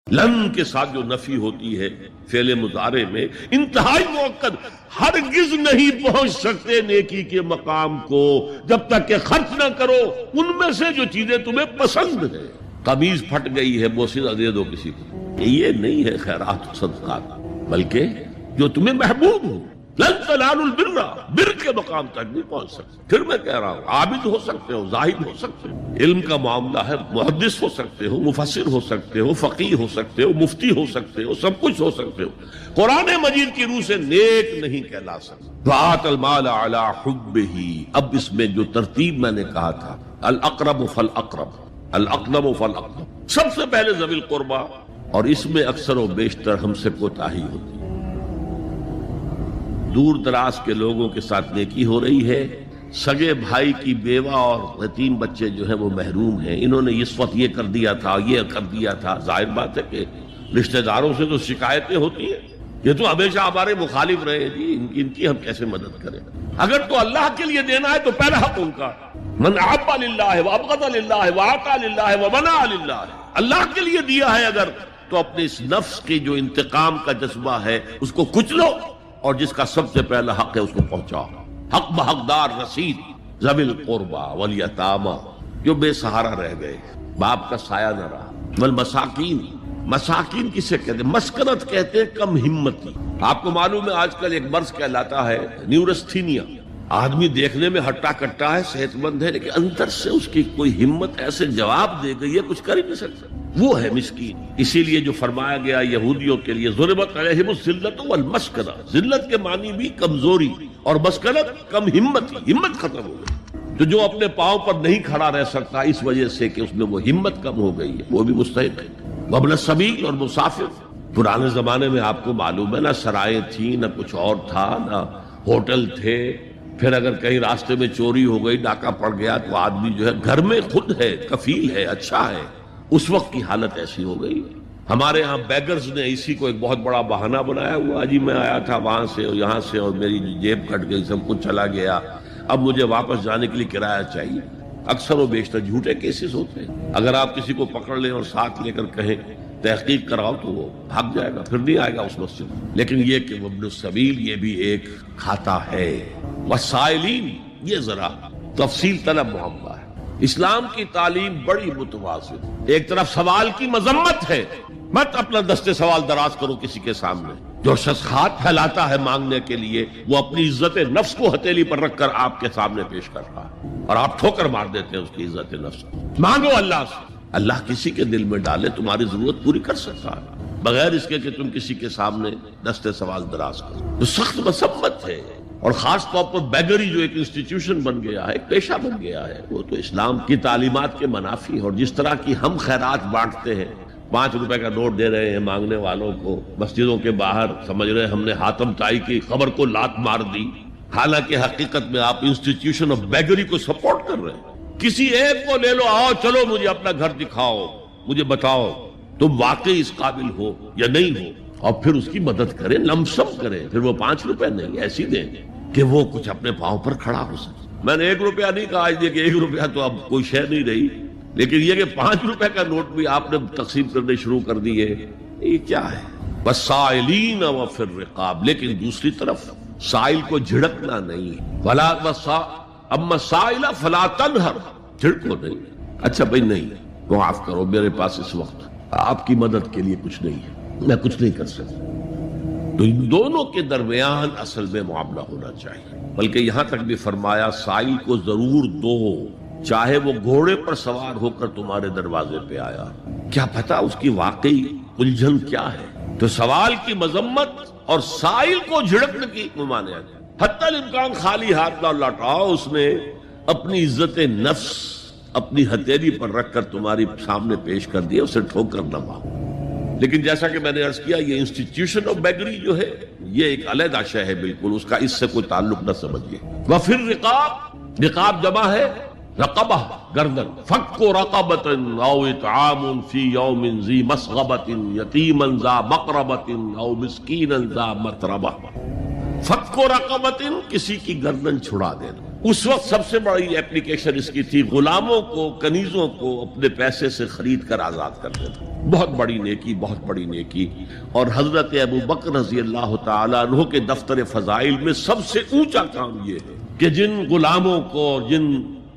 لن کے ساتھ جو نفی ہوتی ہے فعل مضارع میں انتہائی مؤکد، ہرگز نہیں پہنچ سکتے نیکی کے مقام کو جب تک کہ خرچ نہ کرو ان میں سے جو چیزیں تمہیں پسند ہے۔ قمیض پھٹ گئی ہے، بوسیدہ دے دو کسی کو، یہ نہیں ہے خیرات و صدقات، بلکہ جو تمہیں محبوب ہو۔ لن تنالوا البر، بر کے مقام تک نہیں پہنچ سکتے۔ پھر میں کہہ رہا ہوں، عابد ہو سکتے ہو، زاہد ہو سکتے ہو، علم کا معاملہ ہے، محدث ہو سکتے ہو، مفسر ہو سکتے ہو، فقیہ ہو سکتے ہو، مفتی ہو سکتے ہو، سب کچھ ہو سکتے ہو، قرآن مجید کی روح سے نیک نہیں کہلا سکتے۔ وآت المال علی حبہ، اب اس میں جو ترتیب میں نے کہا تھا، الاقرب فالاقرب، الاقرب فالاقرب، سب سے پہلے ذوی القربہ، اور اس میں اکثر و بیشتر ہم سے کوتاہی ہوتی ہے۔ دور دراز کے لوگوں کے ساتھ نیکی ہو رہی ہے، سگے بھائی کی بیوہ اور یتیم بچے جو ہیں وہ محروم ہیں، انہوں نے اس وقت یہ کر دیا تھا، یہ کر دیا تھا۔ ظاہر بات ہے کہ رشتہ داروں سے تو شکایتیں ہوتی ہیں، یہ تو ہمیشہ ہمارے مخالف رہے جی، ان کی ہم کیسے مدد کریں؟ اگر تو اللہ کے لیے دینا ہے تو پہلا حق ان کا، من احب للہ وابغض للہ واعطى للہ ومنع للہ، اللہ کے لیے دیا ہے اگر تو اپنے اس نفس کی جو انتقام کا جذبہ ہے اس کو کچلو، اور جس کا سب سے پہلا حق ہے اس کو پہنچاؤ۔ حق بحقدار رسید، ذوی القربى والیتامى، جو بے سہارا رہ گئے، باپ کا سایہ نہ رہا، والمساکین، مساکین کسے کہتے ہیں؟ مسکنت کہتے ہیں کم ہمتی۔ آپ کو معلوم ہے آج کل ایک مرض کہلاتا ہے نیورستھینیا، آدمی دیکھنے میں ہٹا کٹا ہے، صحت مند ہے، لیکن اندر سے اس کی کوئی ہمت ایسے جواب دے گئی ہے کچھ کر ہی نہیں سکتا، وہ ہے مسکین۔ اسی لیے جو فرمایا گیا یہودیوں کے لیے، ضربت علیہم الذلۃ والمسکنہ، ذلت کے معنی بھی کمزوری، اور مسکنت کم ہمتی، ہمت ختم ہو گئی۔ تو جو اپنے پاؤں پر نہیں کھڑا رہ سکتا اس وجہ سے کہ اس میں وہ ہمت کم ہو گئی ہے، وہ بھی مستحق ہے۔ وابن السبیل، اور مسافر۔ پرانے زمانے میں آپ کو معلوم ہے نہ سرائیں تھیں، نہ کچھ اور تھا، نہ ہوٹل تھے، پھر اگر کہیں راستے میں چوری ہو گئی، ڈاکہ پڑ گیا، تو آدمی جو ہے گھر میں خود ہے، کفیل ہے، اچھا ہے۔ اس وقت کی حالت ایسی ہو گئی۔ ہمارے ہاں بیگرز نے اسی کو ایک بہت بڑا بہانہ بنایا ہوا، جی میں آیا تھا وہاں سے اور یہاں سے اور میری جیب کٹ گئی، سب کچھ چلا گیا، اب مجھے واپس جانے کے لیے کرایہ چاہیے۔ اکثر و بیشتر جھوٹے کیسز ہوتے ہیں۔ اگر آپ کسی کو پکڑ لیں اور ساتھ لے کر کہیں تحقیق کراؤ تو وہ بھاگ جائے گا، پھر نہیں آئے گا اس مسجد میں۔ لیکن یہ کہ وابن السبیل، یہ بھی ایک کھاتا ہے۔ والسائلین، یہ ذرا تفصیل طلب معاملہ ہے۔ اسلام کی تعلیم بڑی متوازن، ایک طرف سوال کی مذمت ہے، مت اپنا دستے سوال دراز کرو کسی کے سامنے۔ جو شخص ہاتھ پھیلاتا ہے مانگنے کے لیے، وہ اپنی عزت نفس کو ہتھیلی پر رکھ کر آپ کے سامنے پیش کر رہا ہے، اور آپ ٹھوکر مار دیتے ہیں اس کی عزت نفس۔ مانگو اللہ سے، اللہ کسی کے دل میں ڈالے تمہاری ضرورت پوری کر سکتا ہے، بغیر اس کے کہ تم کسی کے سامنے دستے سوال دراز کرو۔ تو سخت مذمت ہے، اور خاص طور پر بیگری جو ایک انسٹیٹیوشن بن گیا ہے، ایک پیشہ بن گیا ہے، وہ تو اسلام کی تعلیمات کے منافی ہے۔ اور جس طرح کی ہم خیرات بانٹتے ہیں، 5 روپے کا نوٹ دے رہے ہیں مانگنے والوں کو مسجدوں کے باہر، سمجھ رہے ہیں ہم نے حاتم طائی کی خبر کو لات مار دی، حالانکہ حقیقت میں آپ انسٹیٹیوشن آف بیگری کو سپورٹ کر رہے ہیں۔ کسی ایک کو لے لو، آؤ چلو مجھے اپنا گھر دکھاؤ، مجھے بتاؤ تم واقعی اس قابل ہو یا نہیں ہو، اور پھر اس کی مدد کریں، لمسم کریں۔ پھر وہ 5 روپے نہیں، ایسی دیں کہ وہ کچھ اپنے پاؤں پر کھڑا ہو سکے۔ میں نے 1 روپیہ نہیں کہا، آج دیکھیں 1 روپیہ تو اب کوئی شے نہیں رہی، لیکن یہ کہ 5 روپے کا نوٹ بھی آپ نے تقسیم کرنے شروع کر دیے، یہ کیا ہے؟ والسائلین وفی الرقاب، لیکن دوسری طرف سائل کو جھڑکنا نہیں، ولا اما سائل فلا تنہر، جھڑکو نہیں۔ اچھا بھائی نہیں، معاف کرو، میرے پاس اس وقت آپ کی مدد کے لیے کچھ نہیں ہے، میں کچھ نہیں کر سکتا۔ تو ان دونوں کے درمیان اصل میں معاملہ ہونا چاہیے، بلکہ یہاں تک بھی فرمایا سائل کو ضرور دو، چاہے وہ گھوڑے پر سوار ہو کر تمہارے دروازے پہ آیا، کیا پتا اس کی واقعی الجھن کیا ہے۔ تو سوال کی مذمت اور سائل کو جھڑکنے کی ممانعت، حتی الامکان خالی ہاتھ نہ لوٹاؤ، اس نے اپنی عزت نفس اپنی ہتھیلی پر رکھ کر تمہاری سامنے پیش کر دیا، اسے ٹھوکر نہ مارو۔ لیکن جیسا کہ میں نے عرض کیا، یہ انسٹیٹیوشن آف بیگری جو ہے یہ ایک علیحدہ شے ہے، بالکل اس کا اس سے کوئی تعلق نہ سمجھیے۔ وفی الرقاب، رقاب جمع ہے رقبہ، گردن۔ فک رقبۃ او اطعام فی یوم ذی مسغبۃ یتیما ذا مقربۃ او مسکینا ذا متربہ۔ فک رقبۃ، کسی کی گردن چھڑا دینا، اس وقت سب سے بڑی اپلیکیشن اس کی تھی غلاموں کو، کنیزوں کو اپنے پیسے سے خرید کر آزاد کر دینا. بہت بڑی نیکی، بہت بڑی نیکی. اور حضرت ابو بکر رضی اللہ تعالیٰ عنہ کے دفتر فضائل میں سب سے اونچا کام یہ ہے کہ جن غلاموں کو، جن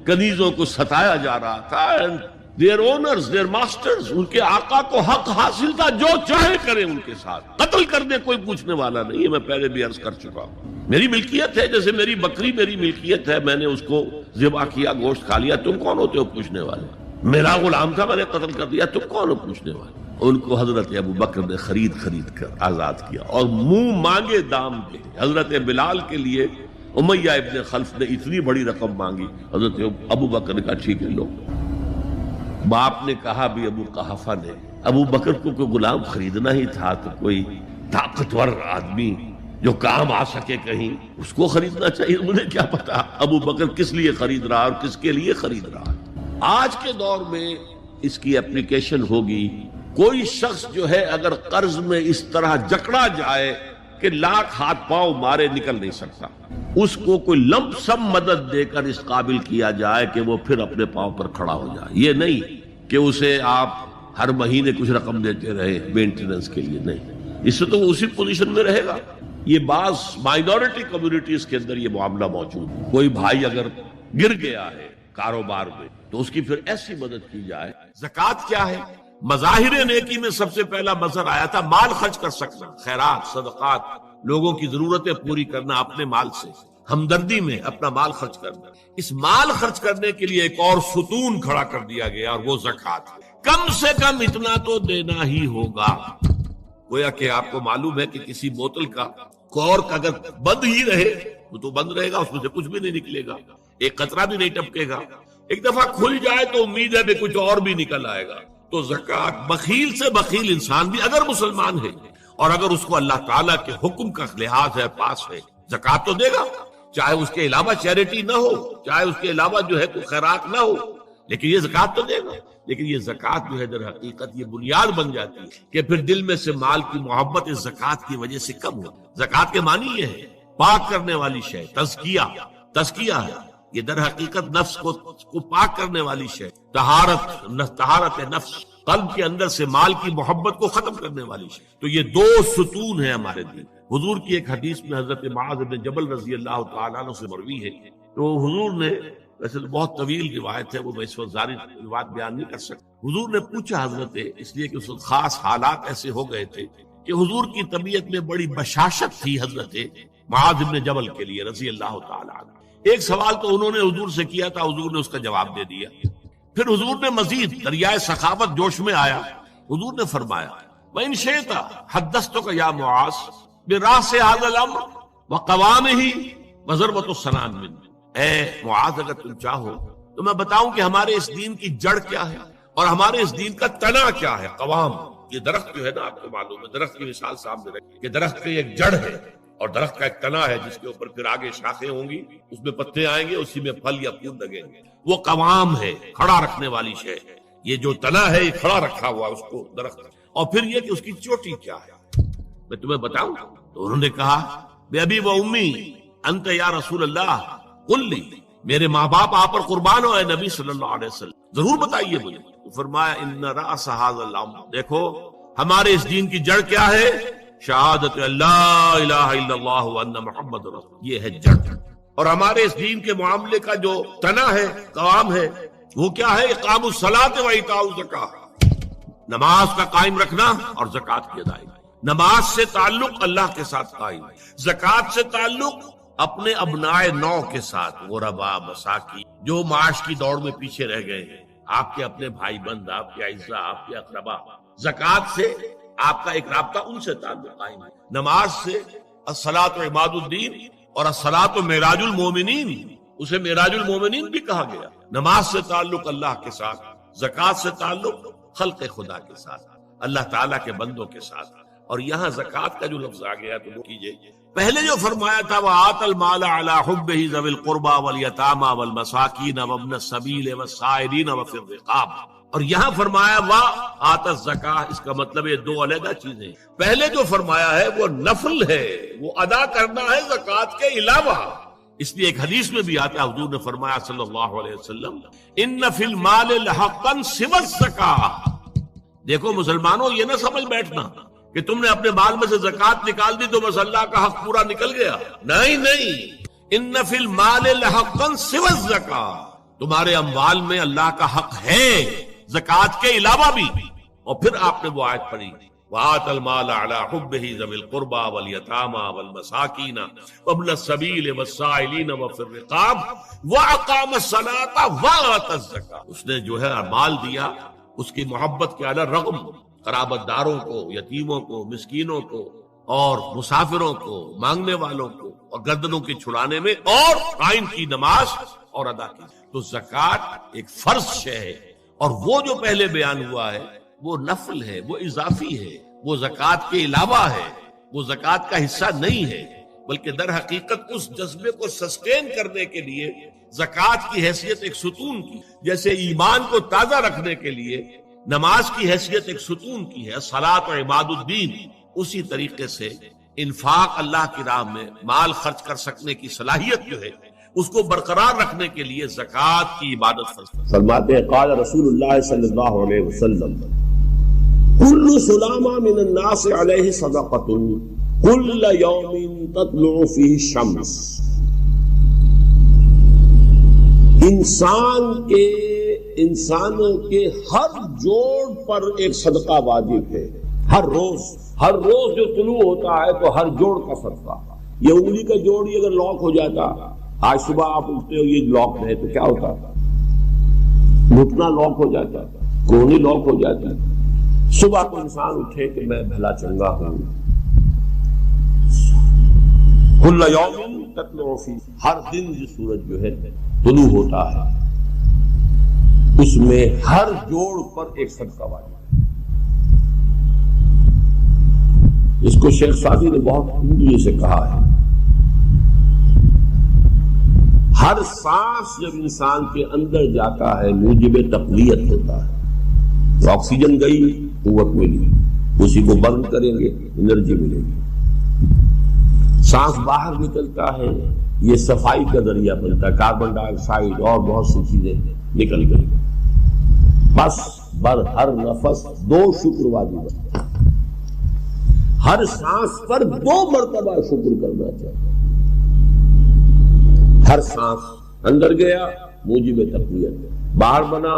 کنیزوں کو ستایا جا رہا تھا، their owners, their masters، ان کے آقا کو حق حاصل تھا، جو چاہے کریں ان کے ساتھ، قتل کرنے کوئی پوچھنے والا نہیں ہے. میں پہلے بھی عرض کر چکا ہوں، میری ملکیت ہے، جیسے میری بکری میری ملکیت ہے، میں نے اس کو ذبح کیا، گوشت کھا لیا، تم کون ہوتے ہو پوچھنے والے؟ میرا غلام تھا، میں نے قتل کر دیا، تم کون ہو پوچھنے والے؟ ان کو حضرت ابو بکر نے خرید کر آزاد کیا اور منہ مانگے دام دے. حضرت بلال کے لیے امیہ ابن خلف نے اتنی بڑی رقم مانگی، حضرت ابو بکر نے کہا ٹھیک ہے لو. باپ نے کہا بھی ابو قحافہ نے، ابو بکر کو کوئی غلام خریدنا ہی تھا تو کوئی طاقتور آدمی جو کام آ سکے کہیں، اس کو خریدنا چاہیے. مجھے کیا پتا ابو بکر کس لیے خرید رہا اور کس کے لیے خرید رہا. آج کے دور میں اس کی اپلیکیشن ہوگی. کوئی شخص جو ہے اگر قرض میں اس طرح جکڑا جائے کہ لاکھ ہاتھ پاؤں مارے نکل نہیں سکتا، اس کو کوئی لمپ سم مدد دے کر اس قابل کیا جائے کہ وہ پھر اپنے پاؤں پر کھڑا ہو جائے. یہ نہیں کہ اسے آپ ہر مہینے کچھ رقم دیتے رہے مینٹیننس کے لیے، نہیں، اس سے تو وہ اسی پوزیشن میں رہے گا. یہ بعض مائنورٹی کمیونٹیز کے اندر یہ معاملہ موجود ہے. کوئی بھائی اگر گر گیا ہے کاروبار میں تو اس کی پھر ایسی مدد کی جائے. زکوٰۃ کیا ہے؟ مظاہر نیکی میں سب سے پہلا مظہر آیا تھا مال خرچ کر سکنا، خیرات، صدقات، لوگوں کی ضرورتیں پوری کرنا اپنے مال سے، ہمدردی میں اپنا مال خرچ کرنا. اس مال خرچ کرنے کے لیے ایک اور ستون کھڑا کر دیا گیا اور وہ زکوٰۃ. کم سے کم اتنا تو دینا ہی ہوگا. گویا کہ آپ کو معلوم ہے کہ کسی بوتل کا کورک اگر بند ہی رہے تو بند رہے گا، اس میں سے کچھ بھی نہیں نکلے گا، ایک قطرہ بھی نہیں ٹپکے گا. ایک دفعہ کھل جائے تو امید ہے کہ کچھ اور بھی نکل آئے گا. تو زکوٰۃ، بخیل سے بخیل انسان بھی اگر مسلمان ہے اور اگر اس کو اللہ تعالیٰ کے حکم کا لحاظ ہے، پاس ہے، زکوٰۃ تو دے گا. چاہے اس کے علاوہ چیریٹی نہ ہو، چاہے اس کے علاوہ جو ہے کوئی خیرات نہ ہو، لیکن یہ زکوٰۃ تو دے گا. لیکن یہ زکوٰۃ جو ہے در حقیقت یہ بنیاد بن جاتی ہے کہ پھر دل میں سے مال کی محبت اس زکوٰۃ کی وجہ سے کم ہو. زکوٰۃ کے معنی یہ ہے پاک کرنے والی شے، تزکیہ ہے. یہ در حقیقت نفس کو پاک کرنے والی شے، طہارت نفس، قلب کے اندر سے مال کی محبت کو ختم کرنے والی شے. تو یہ دو ستون ہیں ہمارے دین. حضور کی ایک حدیث میں حضرت معاذ بن جبل رضی اللہ تعالیٰ عنہ سے مروی ہے. تو حضور نے، ویسے بہت طویل روایت ہے، وہ میں اس وقت ظاہر روایت بیان نہیں کر سکتا. حضور نے پوچھا حضرت، اس لیے کہ اس وقت خاص حالات ایسے ہو گئے تھے کہ حضور کی طبیعت میں بڑی بشاشت تھی حضرت معاذ بن جبل کے لیے رضی اللہ تعالیٰ عنہ. ایک سوال تو انہوں نے حضور سے کیا تھا، حضور نے اس کا جواب دے دیا. پھر حضور نے مزید دریائے سخاوت جوش میں آیا. حضور نے فرمایا وَإِن شِئْتَ حَدَّثْتُكَ يَا مُعَاذ بِرَأْسِ هَذَا الْأَمْرِ وَقَوَامِهِ وَضَرْبَةُ السَّنَامِ مِنْهُ. اے معاذ اگر تم چاہو تو میں بتاؤں کہ ہمارے اس دین کی جڑ کیا ہے اور ہمارے اس دین کا تنا کیا ہے. قوام، یہ درخت جو ہے نا، آپ کو معلوم ہے درخت کی مثال سامنے رکھیں کہ درخت کی ایک جڑ ہے اور درخت کا ایک تنا ہے جس کے اوپر پھر آگے شاخیں ہوں گی، اس میں پتے آئیں گے، اسی میں پھل یا پھول لگیں گے. وہ قوام ہے، کھڑا رکھنے والی شے. یہ جو تنا ہے یہ کھڑا رکھا ہوا اس کو درخت. اور پھر یہ کہ اس کی چوٹی کیا ہے میں تمہیں بتاؤں. تو انہوں نے کہا بے ابی و امی انت یا رسول اللہ قل لی، میرے ماں باپ آپ پر قربان ہو اے نبی صلی اللہ علیہ وسلم، ضرور بتائیے مجھے. تو فرمایا ان رأس ھذا الامر، دیکھو ہمارے اس دین کی جڑ کیا ہے؟ شہادت اللہ الہ الا اللہ وان محمد رسول، یہ ہے جڑ. اور ہمارے اس دین کے معاملے کا جو تنا ہے، قوام ہے، وہ کیا ہے؟ اقام الصلاۃ و ایتاء الزکاۃ، نماز کا قائم رکھنا اور زکوٰۃ کی ادائیگی. نماز سے تعلق اللہ کے ساتھ قائم، زکوٰۃ سے تعلق اپنے ابناء نو کے ساتھ، غربا، مساکین، جو معاش کی دوڑ میں پیچھے رہ گئے ہیں، آپ کے اپنے بھائی بند، آپ کے اعزاء، آپ کے اقربا. زکوٰۃ سے آپ کا ایک رابطہ ان سے تعلق قائم ہے. نماز سے الصلاۃ عماد الدین اور الصلاۃ معراج المومنین، اسے معراج المومنین بھی کہا گیا. نماز سے تعلق اللہ کے ساتھ، زکوٰۃ سے تعلق خلق خدا کے ساتھ، اللہ تعالیٰ کے بندوں کے ساتھ. اور یہاں زکوٰۃ کا جو لفظ آ گیا تو وہ کیجئے، پہلے جو فرمایا تھا وَآتَ الْمَالَ عَلَى حُبِّهِ ذَوِي الْقُرْبَى وَالْيَتَامَى وَالْمَسَاكِينَ وَابْنَ السَّبِيلِ وَالسَّائِلِينَ وَفِي الرِّقَابِ. اور یہاں فرمایا وَآتَ الزَّكَاةَ، اس کا مطلب یہ دو علیحدہ چیزیں. پہلے جو فرمایا ہے وہ نفل ہے، وہ ادا کرنا ہے زکوٰۃ کے علاوہ، اس لیے ایک حدیث میں بھی آتا ہے، حضور نے فرمایا صلی اللہ علیہ وسلم، ان فی المال لحقا سوى الزکاۃ۔ دیکھو مسلمانوں، یہ نہ سمجھ بیٹھنا کہ تم نے اپنے مال میں سے زکوٰۃ نکال دی تو بس اللہ کا حق پورا نکل گیا، نہیں، ان فی المال لحقا سوى الزکاۃ، تمہارے اموال میں اللہ کا حق ہے زکوٰۃ کے علاوہ بھی۔ اور پھر آپ نے وہ آیت پڑھی، وَآتَ الْمَالَ عَلَىٰ حُبِّهِ ذَوِي الْقُرْبَىٰ وَالْيَتَامَىٰ وَالْمَسَاكِينَ وَابْنَ السَّبِيلِ وَالسَّائِلِينَ وَفِي الرِّقَابِ وَأَقَامَ الصَّلَاةَ وَآتَى الزَّكَاةَ۔ اس نے جو ہے مال دیا، اس کی محبت کے علی رغم قرابت داروں کو، یتیموں کو، مسکینوں کو اور مسافروں کو، مانگنے والوں کو، اور گردنوں کے چھڑانے میں، اور قائم کی نماز اور ادا کی۔ تو زکوٰۃ ایک فرض شے ہے، اور وہ جو پہلے بیان ہوا ہے وہ نفل ہے، وہ اضافی ہے، وہ زکوٰۃ کے علاوہ ہے، وہ زکوٰۃ کا حصہ نہیں ہے، بلکہ در حقیقت اس جذبے کو سسٹین کرنے کے لیے زکوٰۃ کی حیثیت ایک ستون کی، جیسے ایمان کو تازہ رکھنے کے لیے نماز کی حیثیت ایک ستون کی ہے، صلاۃ و عماد الدین، اسی طریقے سے انفاق اللہ کی راہ میں مال خرچ کر سکنے کی صلاحیت جو ہے اس کو برقرار رکھنے کے لیے زکوٰۃ کی عبادت فرض۔ فرماتے ہیں قال رسول اللہ صلی اللہ علیہ وسلم کل سلامہ من الناس علیہ صدقۃ کل یوم تطلع فیہ الشمس۔ انسانوں کے ہر جوڑ پر ایک صدقہ واجب ہے، ہر روز جو طلوع ہوتا ہے تو ہر جوڑ کا صدقہ۔ یہ انگلی کا جوڑ ہی اگر لاک ہو جاتا، آج صبح آپ اٹھتے ہو یہ لاک ہے تو کیا ہوتا، گھٹنا لاک ہو جاتا، کونی لاک ہو جاتی۔ صبح کو انسان اٹھے کہ میں بھلا چنگا ہوں، کل یوم تطلع فیہ، ہر دن یہ سورج جو ہے طلوع ہوتا ہے، اس میں ہر جوڑ پر ایک صدقہ واجب۔ اس کو شیخ سعدی نے بہت خوبی سے کہا ہے، ہر سانس جب انسان کے اندر جاتا ہے موجب تقویت ہوتا ہے، آکسیجن گئی قوت ملی، اسی کو برن کریں گے انرجی ملے گی۔ سانس باہر نکلتا ہے، یہ صفائی کا ذریعہ بنتا ہے، کاربن ڈائی آکسائڈ اور بہت سی چیزیں نکل گئی۔ بس بر ہر نفس 2 شکر واجب ہے، ہر سانس پر 2 مرتبہ شکر کرنا چاہیے۔ ہر سانس اندر گیا موجب تقویت، باہر بنا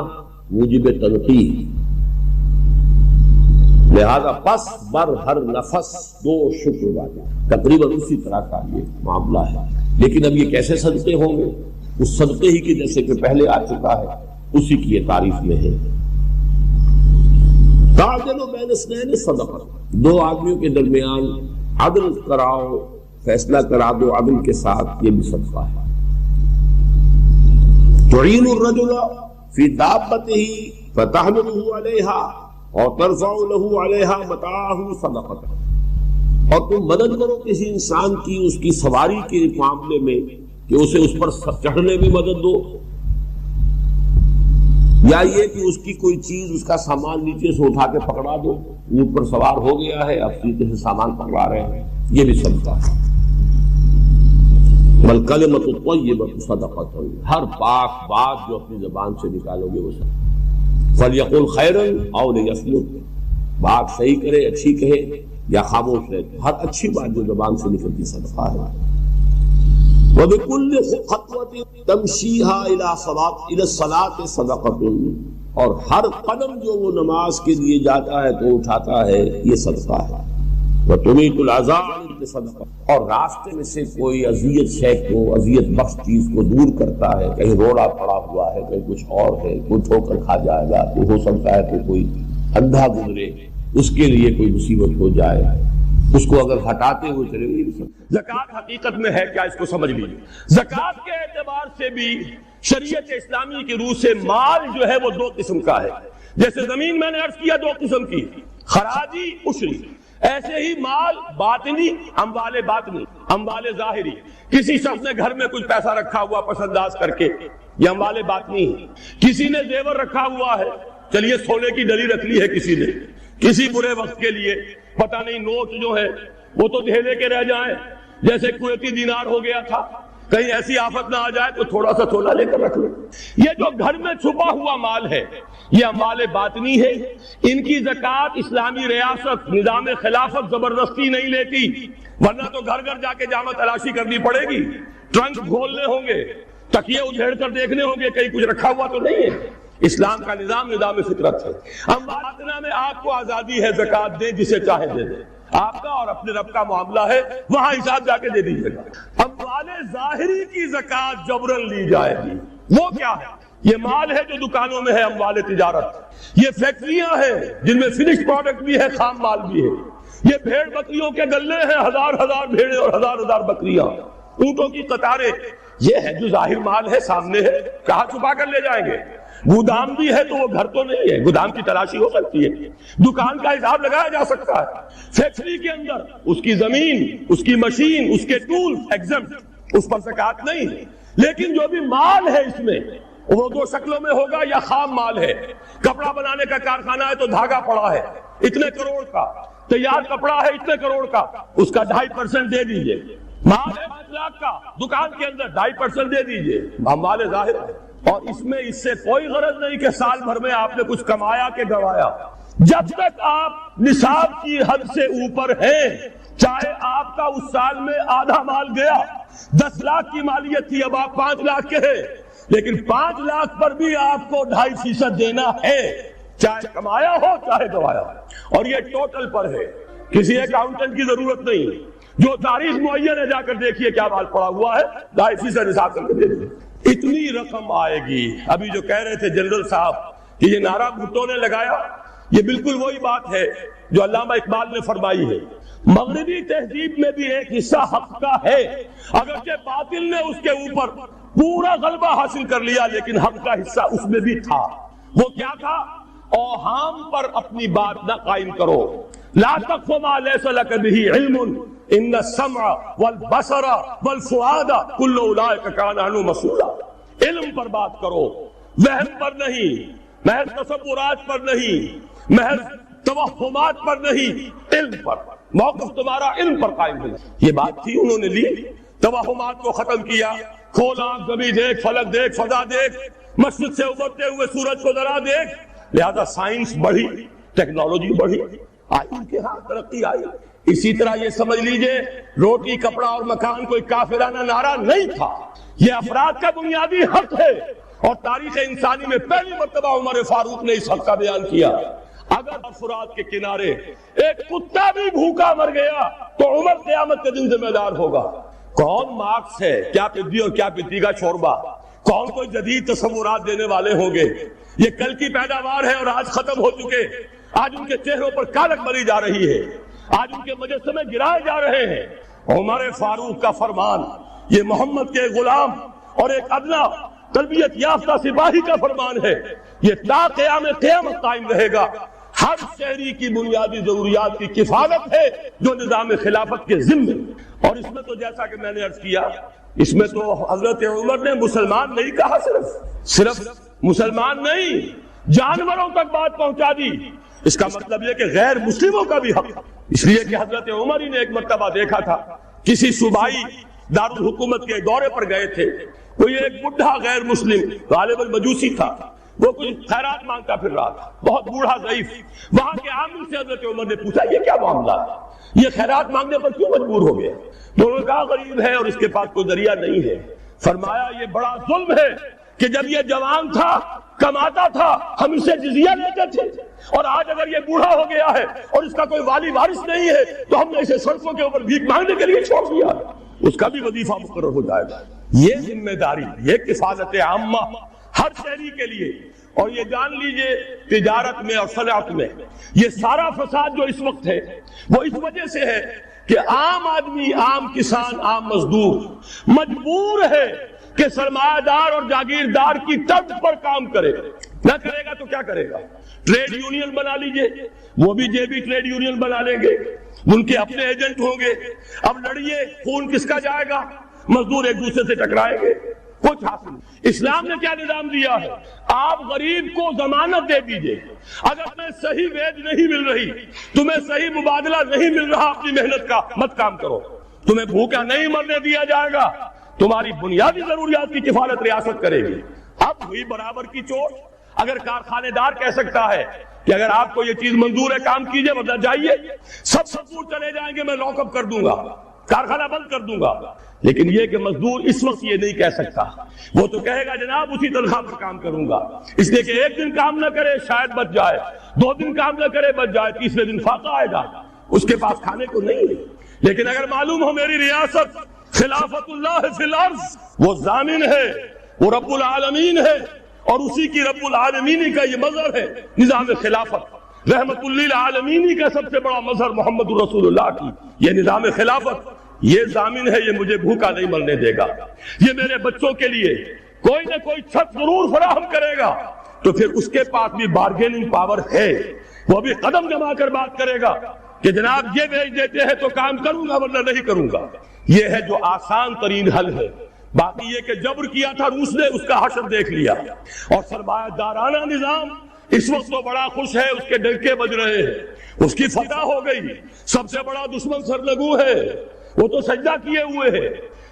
موجب تنقیح، لہذا پس بر ہر نفس 2 شکر واجب۔ تقریباً اسی طرح کا یہ معاملہ ہے، لیکن اب یہ کیسے صدقے ہوں گے؟ اس صدقے ہی کی جیسے کہ پہلے آ چکا ہے اسی کی یہ تعریف میں ہے۔ تعدل بین اثنین صدقہ، 2 آدمیوں کے درمیان عدل کراؤ، فیصلہ کرا دو عدل کے ساتھ، یہ بھی صدقہ ہے۔ تعین الرجل فی دابتہ فتحملہ علیہا اور ترفع لہ علیہا متاعہ صدقۃ، اور تم مدد کرو کسی انسان کی اس کی سواری کے معاملے میں کہ اسے اس پر چڑھنے میں مدد دو، یا یہ کہ اس کی کوئی چیز، اس کا سامان نیچے سے اٹھا کے پکڑا دو، اونٹ پر سوار ہو گیا ہے اب سیدھے سے سامان پکڑا رہے ہیں، یہ بھی صدقہ ہے۔ والکلمۃ الطیبۃ صدقۃ، ہر پاک بات جو اپنی زبان سے نکالو گے وہ صدقہ۔ فلیقل خیرا او لیصمت، بات صحیح کرے، اچھی کہے یا خاموش رہے، ہر اچھی بات جو زبان سے نکلتی صدقہ ہے۔ وبکل خطوۃ تمشیھا الی الصلاۃ صدقۃ، اور ہر قدم جو وہ نماز کے لیے جاتا ہے تو اٹھاتا ہے یہ صدقہ ہے۔ وتمیت العذاب صدقہ، اور راستے میں سے کوئی اذیت شے کو، اذیت بخش چیز کو دور کرتا ہے، کہیں روڑا پڑا ہوا ہے، کہیں کچھ اور ہے، کوئی ٹھوکر کھا جائے گا، تو ہو سکتا ہے کہ کوئی اندھا گزرے، اس کے لیے کوئی مصیبت ہو جائے، اس کو اگر ہٹاتے ہوئے چلے گئے۔ زکوٰۃ حقیقت میں ہے کیا، اس کو سمجھ لیجیے۔ زکوٰۃ کے اعتبار سے بھی شریعت اسلامی کی روح سے مال جو ہے وہ 2 قسم کا ہے۔ جیسے زمین میں نے عرض کیا 2 قسم کی، خراجی، عشری، ایسے ہی مال باطنی، اموال باطنی، اموال ظاہری۔ کسی شخص نے گھر میں کچھ پیسہ رکھا ہوا پس انداز کر کے، یہ اموال باطنی ہے۔ کسی نے زیور رکھا ہوا ہے، چلیے سونے کی ڈلی رکھ لی ہے کسی نے، کسی برے وقت کے لیے، پتہ نہیں نوٹ جو ہے وہ تو دھیلے کے رہ جائیں، جیسے کویتی دینار ہو گیا تھا، کہیں ایسی آفت نہ آ جائے تو تھوڑا سا تھوڑا لے کر رکھ لو۔ یہ جو گھر میں چھپا ہوا مال ہے یہ اموال باطنی ہے، ان کی زکوٰۃ اسلامی ریاست نظام خلافت زبردستی نہیں لیتی، ورنہ تو گھر گھر جا کے جامع تلاشی کرنی پڑے گی، ٹرنک کھولنے ہوں گے، تکیے ادھیڑ کر دیکھنے ہوں گے کہیں کچھ رکھا ہوا تو نہیں ہے۔ اسلام کا نظام فطرت ہے۔ اموال باطنہ میں آپ کو آزادی ہے، زکوٰۃ دیں جسے چاہے دے دیں، آپ کا اور اپنے رب کا معاملہ ہے، وہاں حساب جا کے دے دیجیے گا۔ اموال ظاہری کی زکوٰۃ جبرن لی جائے گی، وہ کیا ہے؟ یہ مال ہے جو دکانوں میں ہے، اموال تجارت، یہ فیکٹریاں ہیں جن میں فنش پروڈکٹ بھی ہے، خام مال بھی ہے، یہ بھیڑ بکریوں کے گلے ہیں، ہزار ہزار بھیڑیں اور ہزار ہزار بکریاں، اونٹوں کی قطاریں، یہ ہے جو ظاہر مال ہے، سامنے ہے، کہاں چھپا کر لے جائیں گے؟ گودام بھی ہے تو وہ گھر تو نہیں ہے، گودام کی تلاشی ہو سکتی ہے، دکان کا حساب لگایا جا سکتا ہے، فیکٹری کے اندر اس کی زمین، اس کی مشین، اس کے ٹول ایگزمپٹ، اس پر زکوٰۃ نہیں ہے۔ لیکن جو بھی مال ہے اس میں وہ دو شکلوں میں ہوگا، یا خام مال ہے، کپڑا بنانے کا کارخانہ ہے تو دھاگا پڑا ہے اتنے کروڑ کا، تیار کپڑا ہے اتنے کروڑ کا، اس کا 2.5% دے دیجئے، مال ہے 5 لاکھ کا، دکان کے اندر 2.5% دے دیجئے، مال ظاہر ہے۔ اور اس میں اس سے کوئی غرض نہیں کہ سال بھر میں آپ نے کچھ کمایا کہ گوایا، جب تک آپ نصاب کی حد سے اوپر ہیں، چاہے آپ کا اس سال میں آدھا مال گیا، 10 لاکھ کی مالیت تھی، اب آپ 5 لاکھ کے ہیں، لیکن 5 لاکھ پر بھی آپ کو 2.5% دینا ہے، چاہے کمایا ہو چاہے گوایا ہو، اور یہ ٹوٹل پر ہے، کسی اکاؤنٹنٹ کی ضرورت نہیں، جو تاریخ معین ہے جا کر دیکھیے کیا مال پڑا ہوا ہے، 2.5% حساب کر کے دے دیجیے، اتنی رقم آئے گی۔ ابھی جو کہہ رہے تھے جنرل صاحب کہ یہ نعرہ بھٹو نے لگایا، یہ بالکل وہی بات ہے جو علامہ اقبال نے فرمائی ہے، مغربی تہذیب میں بھی ایک حصہ حق کا ہے، اگرچہ باطل نے اس کے اوپر پورا غلبہ حاصل کر لیا، لیکن حق کا حصہ اس میں بھی تھا۔ وہ کیا تھا؟ اوہام پر اپنی بات نہ قائم کرو، لا تقف ما لیس لک بہ علم ان السمع والبصر والفؤاد کل اولئک کان عنہ مسئولا۔ علم پر بات کرو، وہم پر نہیں، محض تصورات پر نہیں، محض توہمات پر نہیں، علم پر، موقف تمہارا علم پر قائم ہے۔ یہ بات تھی، انہوں نے لی، توہمات کو ختم کیا، کھول آنکھ، زمین دیکھ، فلک دیکھ، فضا دیکھ، مشرق سے ابھرتے ہوئے سورج کو ذرا دیکھ، لہذا سائنس بڑھی، ٹیکنالوجی بڑھی، آئی ان کے ہاں ترقی آئی۔ اسی طرح یہ سمجھ لیجئے روٹی، کپڑا اور مکان کوئی کافرانہ نعرہ نہیں تھا، یہ افراد کا بنیادی حق ہے، اور تاریخ انسانی میں پہلی مرتبہ عمر فاروق نے اس حق کا بیان کیا۔ اگر فرات کے کنارے ایک کتا بھی بھوکا مر گیا تو عمر قیامت کے دن ذمہ دار ہوگا۔ کون مارکس ہے، کیا پدی اور کیا پتی کا شوربہ، کون کوئی جدید تصورات دینے والے ہوں گے؟ یہ کل کی پیداوار ہے اور آج ختم ہو چکے، آج ان کے چہروں پر کالک بری جا رہی ہے، آج ان کے مجسمے گرائے جا رہے ہیں۔ عمر فاروق کا فرمان یہ محمد کے غلام اور ایک ادنا تربیت یافتہ سپاہی کا فرمان ہے، یہ تا قیامت قائم رہے گا۔ ہر شہری کی بنیادی ضروریات کی کفالت ہے جو نظام خلافت کے ذمے، اور اس میں تو جیسا کہ میں نے عرض کیا، اس میں تو حضرت عمر نے مسلمان نہیں کہا، صرف مسلمان نہیں، جانوروں تک بات پہنچا دی۔ اس کا مطلب یہ کہ غیر مسلموں کا بھی حق، اس لیے کہ حضرت عمر ہی نے ایک مرتبہ دیکھا تھا، کسی صوبائی دارالحکومت کے دورے پر گئے تھے، کوئی ایک بڈھا غیر مسلم غالباً مجوسی تھا، وہ کچھ خیرات مانگتا پھر رہا تھا، بہت بوڑھا ضعیف۔ وہاں کے عامل سے حضرت عمر نے پوچھا یہ کیا معاملہ ہے، یہ خیرات مانگنے پر کیوں مجبور ہو گیا؟ تو انہوں نے کہا غریب ہے اور اس کے پاس کوئی ذریعہ نہیں ہے۔ فرمایا یہ بڑا ظلم ہے کہ جب یہ جوان تھا، کماتا تھا، ہم اسے جزیہ لیتے تھے، اور آج اگر یہ بوڑھا ہو گیا ہے اور اس کا کوئی والی وارث نہیں ہے تو ہم نے اسے سڑکوں کے اوپر بھیک مانگنے کے لیے چھوڑ دیا، اس کا بھی وظیفہ مقرر ہو جائے گا۔ یہ ذمہ داری، یہ کفالت عامہ ہر شہری کے لیے۔ اور یہ جان لیجئے تجارت میں اور صنعت میں یہ سارا فساد جو اس وقت ہے وہ اس وجہ سے ہے کہ عام آدمی، عام کسان، عام مزدور مجبور ہے کہ سرمایہ دار اور جاگیردار کی طرز پر کام کرے، نہ کرے گا تو کیا کرے گا؟ ٹریڈ یونین بنا لیجئے، وہ بھی جے بھی ٹریڈ یونین بنا لیں گے، ان کے اپنے ایجنٹ ہوں گے، اب لڑیے، خون کس کا جائے گا؟ مزدور ایک دوسرے سے ٹکرائیں گے، کچھ حاصل۔ اسلام نے کیا نظام دیا ہے؟ آپ غریب کو ضمانت دے دیجئے، اگر تمہیں صحیح ویج نہیں مل رہی، تمہیں صحیح مبادلہ نہیں مل رہا اپنی محنت کا، مت کام کرو، تمہیں بھوکا نہیں مرنے دیا جائے گا، تمہاری بنیادی ضروریات کی کفالت ریاست کرے گی۔ اب ہوئی برابر کی چوٹ۔ اگر کارخانے دار کہہ سکتا ہے کہ اگر آپ کو یہ چیز منظور ہے کام کیجئے ورنہ جائیے، سب مزدور چلے جائیں گے، میں لاک اپ کر دوں گا، کارخانہ بند کر دوں گا، لیکن یہ کہ مزدور اس وقت یہ نہیں کہہ سکتا۔ وہ تو کہے گا جناب اسی تنخواہ پر کام کروں گا، اس لیے کہ ایک دن کام نہ کرے شاید بچ جائے، 2 دن کام نہ کرے بچ جائے، تیسرے دن فاقہ آئے گا، اس کے پاس کھانے کو نہیں ہے۔ لیکن اگر معلوم ہو میری ریاست خلافت اللہ فی الارض، وہ ضامن ہے، وہ رب العالمین ہے، اور اسی کی رب العالمینی کا یہ مظہر ہے نظام خلافت، رحمت للعالمین کا سب سے بڑا مظہر محمد رسول اللہ کی یہ نظام خلافت، یہ ضامن ہے، یہ مجھے بھوکا نہیں مرنے دے گا، یہ میرے بچوں کے لیے کوئی نہ کوئی چھت ضرور فراہم کرے گا۔ تو پھر اس کے پاس بھی بارگیننگ پاور ہے، وہ بھی قدم جما کر بات کرے گا کہ جناب یہ بھیج دیتے ہیں تو کام کروں گا ورنہ نہیں کروں گا۔ یہ ہے جو آسان ترین حل ہے۔ باقی یہ کہ جبر کیا تھا روس نے، اس کا حشر دیکھ لیا، اور سرمایہ دارانہ نظام اس وقت تو بڑا خوش ہے، اس کے ڈنکے بج رہے ہیں، اس کی فتح ہو گئی، سب سے بڑا دشمن سرنگوں ہے، وہ تو سجدہ کیے ہوئے ہے۔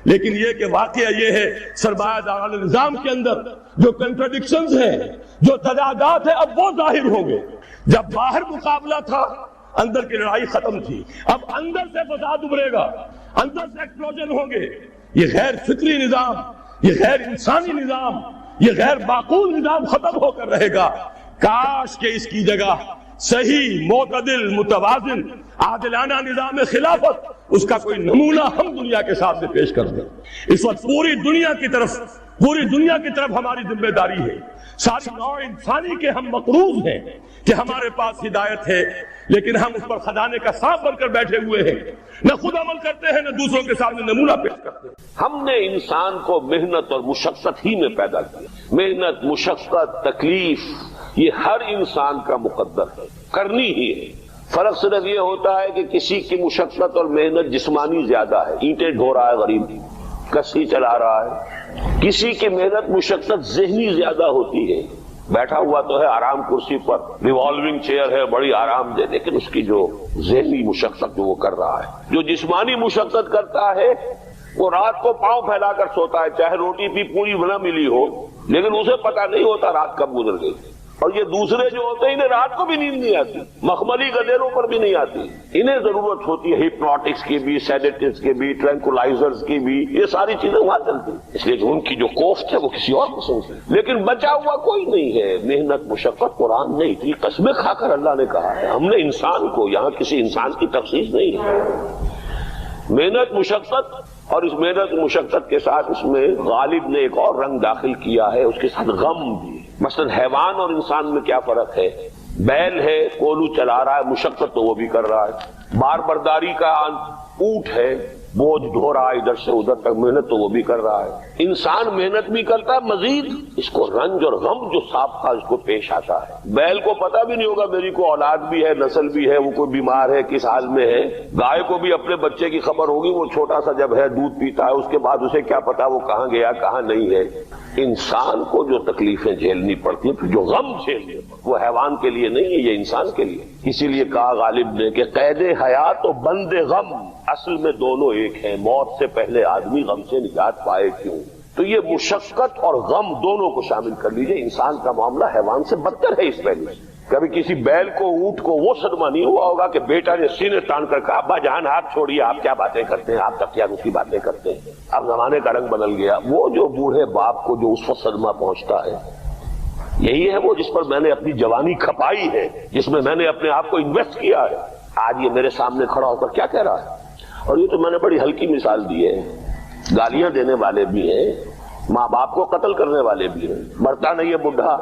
لیکن یہ کہ واقعہ یہ ہے سرمایہ دارانہ نظام کے اندر جو کنٹرڈکشنز ہیں، جو تضادات ہیں، اب وہ ظاہر ہوں گے۔ جب باہر مقابلہ تھا، اندر کی لڑائی ختم تھی، اب اندر سے فساد ابھرے گا، اندر سے ایکسپلوژن ہوں گے۔ یہ غیر فطری نظام، یہ غیر انسانی نظام، یہ غیر معقول نظام ختم ہو کر رہے گا۔ کاش کہ اس کی جگہ صحیح، معتدل، متوازن، عادلانہ نظام خلافت، اس کا کوئی نمونہ ہم دنیا کے سامنے پیش کر دیں۔ اس وقت پوری دنیا کی طرف ہماری ذمہ داری ہے، ساری نوع انسانی کے ہم مقروض ہیں کہ ہمارے پاس ہدایت ہے، لیکن ہم اس پر خزانے کا سانپ بن کر بیٹھے ہوئے ہیں، نہ خود عمل کرتے ہیں نہ دوسروں کے سامنے نمونہ پیش کرتے ہیں۔ ہم نے انسان کو محنت اور مشقت ہی میں پیدا کیا۔ محنت، مشقت، تکلیف یہ ہر انسان کا مقدر ہے، کرنی ہی ہے۔ فرق صرف یہ ہوتا ہے کہ کسی کی مشقت اور محنت جسمانی زیادہ ہے، اینٹیں ڈھو رہا ہے غریب، کشتی چلا رہا ہے، کسی کی محنت مشقت ذہنی زیادہ ہوتی ہے، بیٹھا ہوا تو ہے آرام کرسی پر، ریوالونگ چیئر ہے بڑی آرام دہ، لیکن اس کی جو ذہنی مشقت جو وہ کر رہا ہے، جو جسمانی مشقت کرتا ہے وہ رات کو پاؤں پھیلا کر سوتا ہے، چاہے روٹی بھی پوری نہ ملی ہو، لیکن اسے پتہ نہیں ہوتا رات کب گزر گئی۔ اور یہ دوسرے جو ہوتے ہیں انہیں رات کو بھی نیند نہیں آتی، مخملی گدیروں پر بھی نہیں آتی، انہیں ضرورت ہوتی ہے ہپنوٹکس کی بھی، سیڈیٹیوز کی بھی، ٹرینکولائزرز کی بھی، یہ ساری چیزیں وہاں چلتی ہیں، اس لیے کہ ان کی جو کوفت ہے وہ کسی اور قسم کی، لیکن بچا ہوا کوئی نہیں ہے۔ محنت، مشقت قرآن نے اتنی قسمیں کھا کر اللہ نے کہا ہے، ہم نے انسان کو، یہاں کسی انسان کی تخصیص نہیں ہے۔ محنت، مشقت، اور اس محنت مشقت کے ساتھ اس میں غالب نے ایک اور رنگ داخل کیا ہے، اس کے ساتھ غم بھی۔ مثلا حیوان اور انسان میں کیا فرق ہے؟ بیل ہے، کولو چلا رہا ہے، مشقت تو وہ بھی کر رہا ہے۔ بار برداری کا اونٹ ہے، بوجھ ڈھو رہا ہے ادھر سے ادھر تک، محنت تو وہ بھی کر رہا ہے۔ انسان محنت بھی کرتا ہے، مزید اس کو رنج اور غم جو سابقہ اس کو پیش آتا ہے۔ بیل کو پتہ بھی نہیں ہوگا میری کو اولاد بھی ہے، نسل بھی ہے، وہ کوئی بیمار ہے، کس حال میں ہے۔ گائے کو بھی اپنے بچے کی خبر ہوگی، وہ چھوٹا سا جب ہے دودھ پیتا ہے، اس کے بعد اسے کیا پتا وہ کہاں گیا کہاں نہیں ہے۔ انسان کو جو تکلیفیں جھیلنی پڑتی ہیں، جو غم جھیلنے وہ حیوان کے لیے نہیں ہے، یہ انسان کے لیے۔ اسی لیے کہا غالب نے کہ قید حیات و بند غم اصل میں دونوں ایک ہیں، موت سے پہلے آدمی غم سے نجات پائے کیوں؟ تو یہ مشقت اور غم دونوں کو شامل کر لیجئے۔ انسان کا معاملہ حیوان سے بدتر ہے اس پہلو سے۔ کبھی کسی بیل کو، اونٹ کو وہ صدمہ نہیں ہوا ہوگا کہ بیٹا نے سینے تان کر کہا ابا جان ہاتھ چھوڑیے، آپ کیا باتیں کرتے ہیں، آپ تکیا کی باتیں کرتے ہیں، اب زمانے کا رنگ بدل گیا۔ وہ جو بوڑھے باپ کو جو اس وقت صدمہ پہنچتا ہے، یہی ہے وہ جس پر میں نے اپنی جوانی کھپائی ہے، جس میں میں نے اپنے آپ کو انویسٹ کیا ہے۔ آج یہ میرے سامنے کھڑا ہو کر کیا کہہ رہا ہے؟ اور یہ تو میں نے بڑی ہلکی مثال دی ہے، گالیاں دینے والے بھی ہیں، ماں باپ کو قتل کرنے والے بھی ہیں، مرتا نہیں ہے بڈھا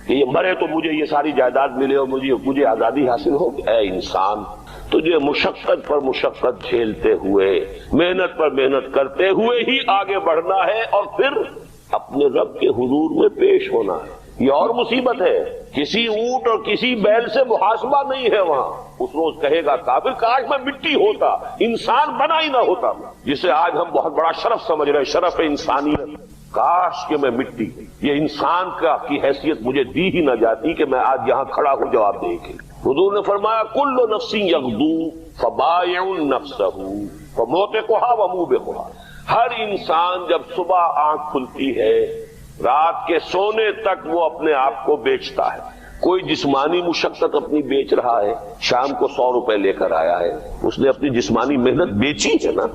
کہ یہ مرے تو مجھے یہ ساری جائیداد ملے اور مجھے آزادی حاصل ہو۔ اے انسان، تجھے مشقت پر مشقت جھیلتے ہوئے، محنت پر محنت کرتے ہوئے ہی آگے بڑھنا ہے، اور پھر اپنے رب کے حضور میں پیش ہونا ہے۔ یہ اور مصیبت ہے، کسی اونٹ اور کسی بیل سے محاسبہ نہیں ہے وہاں۔ اس روز کہے گا کافر کاش میں مٹی ہوتا، انسان بنا ہی نہ ہوتا، جسے آج ہم بہت بڑا شرف سمجھ رہے ہیں، شرف انسانیت۔ کاش کہ میں مٹی، یہ انسان کی حیثیت مجھے دی ہی نہ جاتی کہ میں آج یہاں کھڑا ہوں جواب دے کے۔ حضور نے فرمایا کل نفس یغدو فبائع نفسہ فموتقھا وموبقھا، ہر انسان جب صبح آنکھ کھلتی ہے رات کے سونے تک وہ اپنے آپ کو بیچتا ہے. کوئی جسمانی مشقت اپنی بیچ رہا ہے, شام کو 100 روپے لے کر آیا ہے, اس نے اپنی جسمانی محنت بیچی ہے نا.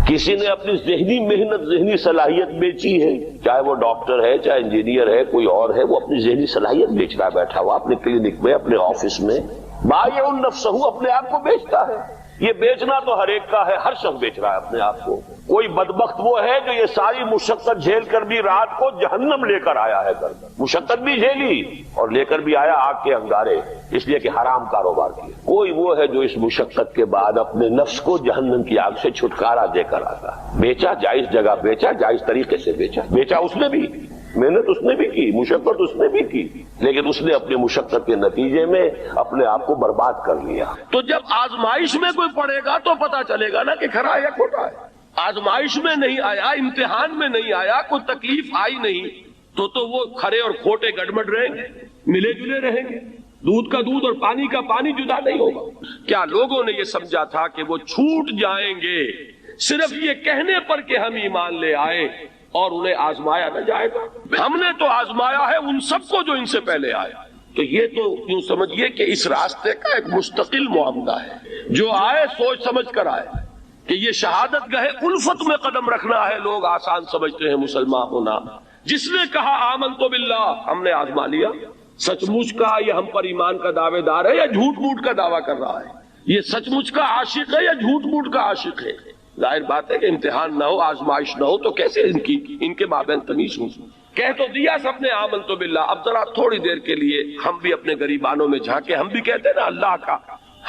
کسی نے اپنی ذہنی محنت, ذہنی صلاحیت بیچی ہے, چاہے وہ ڈاکٹر ہے, چاہے انجینئر ہے, کوئی اور ہے, وہ اپنی ذہنی صلاحیت بیچ رہا ہے بیٹھا ہوا اپنے کلینک میں, اپنے آفس میں. بائع النفسہ اپنے آپ کو بیچتا ہے. یہ بیچنا تو ہر ایک کا ہے, ہر شخص بیچ رہا ہے اپنے آپ کو. کوئی بدبخت وہ ہے جو یہ ساری مشقت جھیل کر بھی رات کو جہنم لے کر آیا ہے گھر. مشقت بھی جھیلی اور لے کر بھی آیا آگ کے انگارے, اس لیے کہ حرام کاروبار کیا. کوئی وہ ہے جو اس مشقت کے بعد اپنے نفس کو جہنم کی آگ سے چھٹکارا دے کر آتا ہے. بیچا, جائز جگہ بیچا, جائز طریقے سے بیچا. بیچا اس نے بھی, محنت اس نے بھی کی, مشقت اس نے بھی کی, لیکن اس نے اپنی مشقت کے نتیجے میں اپنے آپ کو برباد کر لیا. تو جب آزمائش میں کوئی پڑے گا تو پتا چلے گا نا کہ کھرا ہے یا کھوٹا ہے. آزمائش میں نہیں آیا, امتحان میں نہیں آیا, کوئی تکلیف آئی نہیں, تو وہ کھرے اور کھوٹے گڑبڑ رہیں گے, ملے جلے رہیں گے. دودھ کا دودھ اور پانی کا پانی جدا نہیں ہوگا. کیا لوگوں نے یہ سمجھا تھا کہ وہ چھوٹ جائیں گے صرف یہ کہنے پر کہ ہم ایمان لے آئے اور انہیں آزمایا نہ جائے گا؟ ہم نے تو آزمایا ہے ان سب کو جو ان سے پہلے آئے. تو یہ تو یوں سمجھیے کہ اس راستے کا ایک مستقل معاملہ ہے. جو آئے سوچ سمجھ کر آئے کہ یہ شہادت گاہ الفت میں قدم رکھنا ہے. لوگ آسان سمجھتے ہیں مسلمان ہونا. جس نے کہا آمنت باللہ, ہم نے آزما لیا. سچ مچ کا یہ ہم پر ایمان کا دعوے دار ہے یا جھوٹ موٹ کا دعویٰ کر رہا ہے؟ یہ سچ مچ کا عاشق ہے یا جھوٹ موٹ کا عاشق ہے؟ ظاہر بات ہے کہ امتحان نہ ہو, آزمائش نہ ہو تو کیسے ان کے مابین تمیز ہوں. کہہ تو دیا سب نے آمنت باللہ. اب ذرا تھوڑی دیر کے لیے ہم بھی اپنے غریبانوں میں جھانکے. ہم بھی کہتے ہیں نا اللہ کا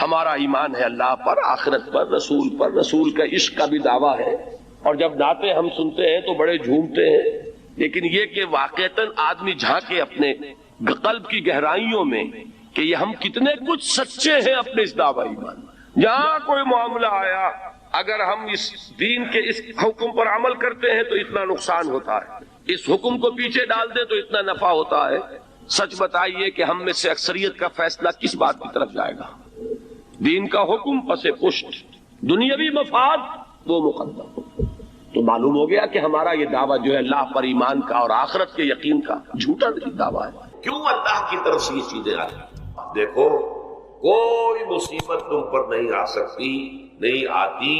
ہمارا ایمان ہے, اللہ پر, آخرت پر, رسول پر, رسول کا عشق کا بھی دعویٰ ہے. اور جب نعتیں ہم سنتے ہیں تو بڑے جھومتے ہیں, لیکن یہ کہ واقعتاً آدمی جھانکے اپنے قلب کی گہرائیوں میں کہ یہ ہم کتنے کچھ سچے ہیں اپنے اس دعویٰ ایمان. جہاں کوئی معاملہ آیا, اگر ہم اس دین کے اس حکم پر عمل کرتے ہیں تو اتنا نقصان ہوتا ہے, اس حکم کو پیچھے ڈال دیں تو اتنا نفع ہوتا ہے. سچ بتائیے کہ ہم میں سے اکثریت کا فیصلہ کس بات کی طرف جائے گا؟ دین کا حکم پس پشت, دنیاوی مفاد وہ مقدم. تو معلوم ہو گیا کہ ہمارا یہ دعویٰ جو ہے اللہ پر ایمان کا اور آخرت کے یقین کا جھوٹا دعویٰ ہے. کیوں اللہ کی طرف سے یہ چیزیں آئی؟ دیکھو, کوئی مصیبت تم پر نہیں آ سکتی, نہیں آتی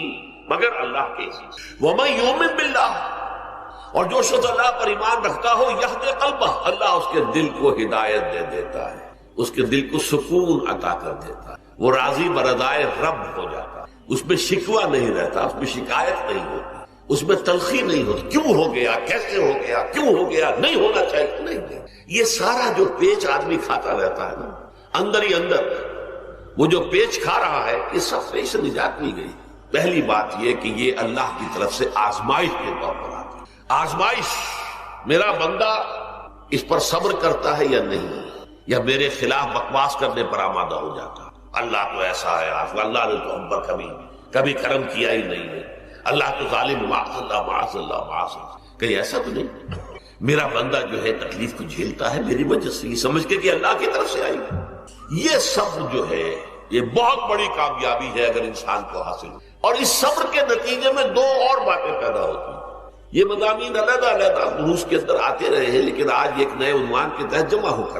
مگر اللہ کے عزیز. وَمَن يُؤْمِن بِاللَّهِ, اور جو شخص اللہ پر ایمان رکھتا ہو, یہدِ قلبہ, اللہ اس کے دل کو ہدایت دے دیتا ہے, اس کے دل کو سکون عطا کر دیتا ہے. وہ راضی برضائے رب ہو جاتا ہے, اس میں شکوہ نہیں رہتا, اس میں شکایت نہیں ہوتی, اس میں تلخی نہیں ہوتی. کیوں ہو گیا, کیسے ہو گیا, کیوں ہو گیا, نہیں ہونا چاہیے, نہیں. یہ سارا جو پیچ آدمی کھاتا رہتا ہے نا اندر ہی اندر, وہ جو پیچ کھا رہا ہے, یہ سب پیچ سے نجات مل گئی. پہلی بات یہ کہ یہ اللہ کی طرف سے آزمائش کے طور پر آتی ہے. آزمائش, میرا بندہ اس پر صبر کرتا ہے یا نہیں, یا میرے خلاف بکواس کرنے پر آمادہ ہو جاتا ہے. اللہ تو ایسا ہے, اللہ نے تو ہم پر کبھی کرم کیا ہی نہیں ہے, اللہ تو ظالم, معاذ اللہ, معاذ اللہ, معاذ اللہ. کہیں ایسا تو نہیں. میرا بندہ جو ہے تکلیف کو جھیلتا ہے میری وجہ سے, یہ سمجھ کے کہ اللہ کی طرف سے آئی. یہ صبر جو ہے یہ بہت بڑی کامیابی ہے اگر انسان کو حاصل ہو. اور اس صبر کے نتیجے میں دو اور باتیں پیدا ہوتی ہیں. یہ مضامین علیحدہ علیحدہ دروس کے اندر آتے رہے ہیں, لیکن آج ایک نئے عنوان کے تحت جمع ہو کر